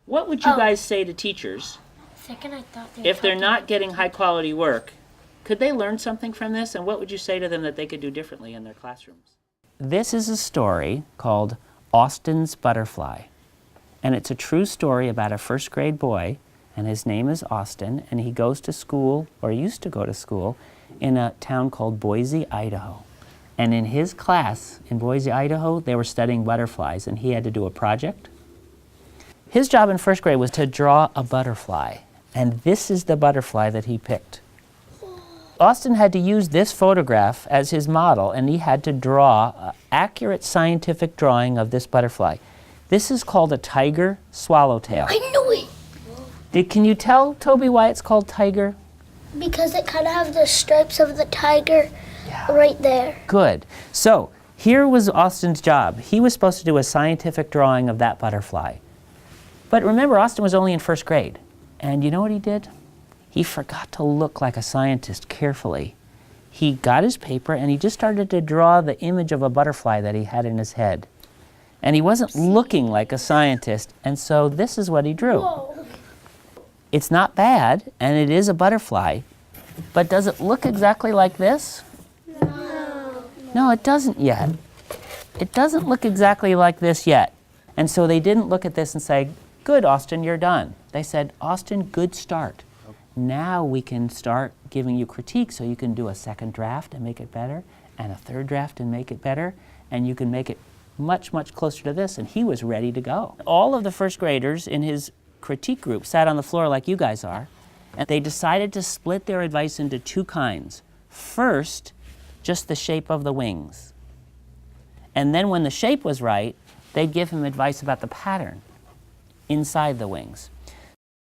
What would you guys say to teachers Second, I thought they if they're not getting high quality work? Could they learn something from this, and what would you say to them that they could do differently in their classrooms? This is a story called Austin's Butterfly, and it's a true story about a first grade boy, and his name is Austin, and he goes to school, or used to go to school, in a town called Boise, Idaho. And in his class in Boise, Idaho, they were studying butterflies, and he had to do a project. His job in first grade was to draw a butterfly, and this is the butterfly that he picked. Austin had to use this photograph as his model, and he had to draw an accurate scientific drawing of this butterfly. This is called a tiger swallowtail. I knew it! Can you tell, Toby, why it's called tiger? Because it kind of has the stripes of the tiger right there. Good. So here was Austin's job. He was supposed to do a scientific drawing of that butterfly. But remember, Austin was only in first grade. And you know what he did? He forgot to look like a scientist carefully. He got his paper and he just started to draw the image of a butterfly that he had in his head. And he wasn't looking like a scientist, and so this is what he drew. Whoa. It's not bad, and it is a butterfly, but does it look exactly like this? No. No, it doesn't yet. It doesn't look exactly like this yet. And so they didn't look at this and say, "Good, Austin, you're done." They said, "Austin, good start. Now we can start giving you critique so you can do a second draft and make it better, and a third draft and make it better, and you can make it much, much closer to this." And he was ready to go. All of the first graders in his critique group sat on the floor like you guys are, and they decided to split their advice into two kinds. First, just the shape of the wings. And then when the shape was right, they'd give him advice about the pattern inside the wings.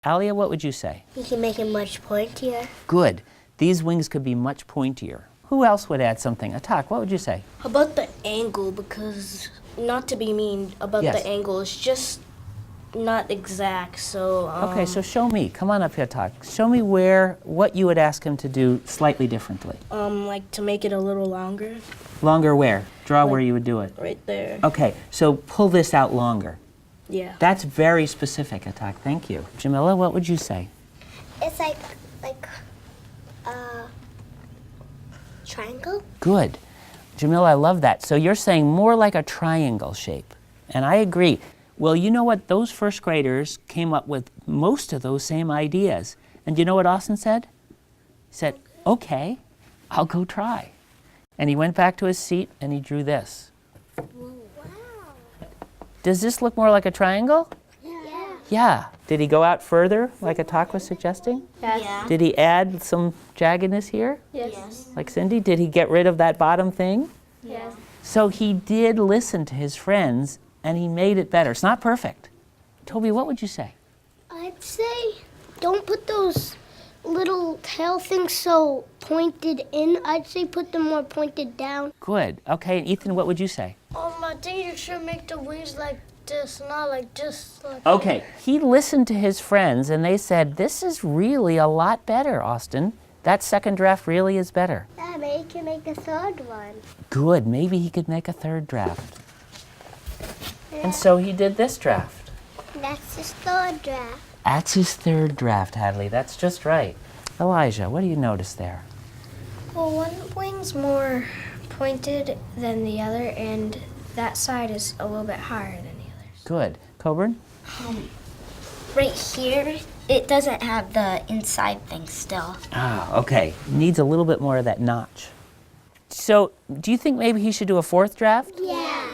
Alia, what would you say? You can make it much pointier. Good. These wings could be much pointier. Who else would add something? Atak, what would you say? How about the angle? Because, not to be mean about Yes. the angle, it's just not exact, so... Okay, so show me. Come on up here, Atak. Show me what you would ask him to do slightly differently. like to make it a little longer, Longer where? Draw where Like- you would do it. right there. Okay, so pull this out longer. Yeah. That's very specific, Atak. Thank you. Jamila, what would you say? It's like triangle. Good. Jamila, I love that. So you're saying more like a triangle shape. And I agree. Well, you know what? Those first graders came up with most of those same ideas. And you know what Austin said? He said, "Okay, I'll go try." And he went back to his seat and he drew this. Does this look more like a triangle? Yeah. Yeah. Did he go out further, like Atak was suggesting? Yes. Did he add some jaggedness here, Yes. like Cindy? Did he get rid of that bottom thing? Yes. So he did listen to his friends, and he made it better. It's not perfect. Toby, what would you say? I'd say don't put those little tail things so pointed in. I'd say put them more pointed down. Good. Okay, and Ethan, what would you say? I think you should make the wings like this, not like just like Okay, he listened to his friends, and they said, "This is really a lot better, Austin. That second draft really is better." Yeah, maybe you can make a third one. Good. Maybe he could make a third draft. And so he did this draft. That's the third draft. That's his third draft, Hadley. That's just right. Elijah, what do you notice there? Well, one wing's more pointed than the other, and that side is a little bit higher than the others. Good. Coburn? Right here, it doesn't have the inside thing still. Ah, okay. Needs a little bit more of that notch. So, do you think maybe he should do a fourth draft? Yeah.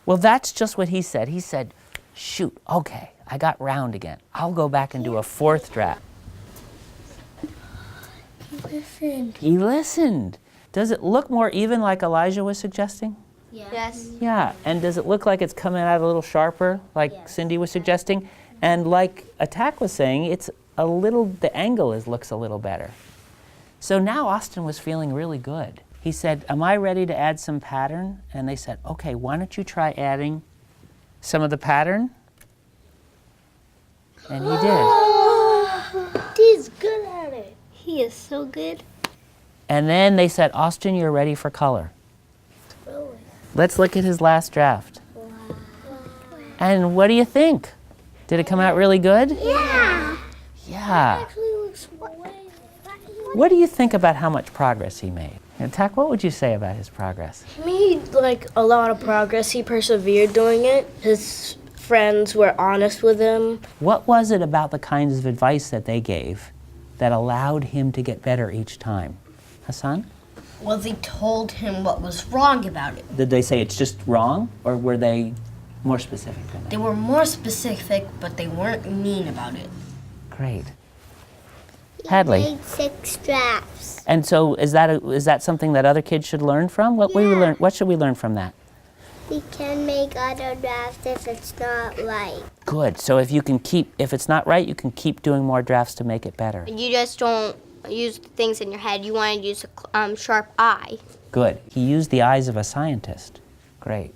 Well, that's just what he said. He said, "Shoot, okay, I got round again. I'll go back and do a fourth draft." Listen. He listened. Does it look more even like Elijah was suggesting? Yes. Yeah, and does it look like it's coming out a little sharper, like Cindy was suggesting? And like Atak was saying, the angle looks a little better. So now Austin was feeling really good. He said, "Am I ready to add some pattern?" And they said, "Okay, why don't you try adding some of the pattern?" And he did. He's good at it. He is so good. And then they said, "Austin, you're ready for color. Let's look at his last draft." And what do you think? Did it come out really good? Yeah. Yeah. Actually looks way. What do you think about how much progress he made? And Tak, what would you say about his progress? He made like a lot of progress. He persevered doing it. His friends were honest with him. What was it about the kinds of advice that they gave that allowed him to get better each time? Hassan? Well, they told him what was wrong about it. Did they say it's just wrong, or were they more specific than that? They were more specific, but they weren't mean about it. Great. Hadley. Made 6 drafts. And so is that something that other kids should learn from? What should we learn from that? We can make other drafts if it's not right. Good. So if it's not right, you can keep doing more drafts to make it better. You just don't use things in your head. You want to use a sharp eye. Good. He used the eyes of a scientist. Great.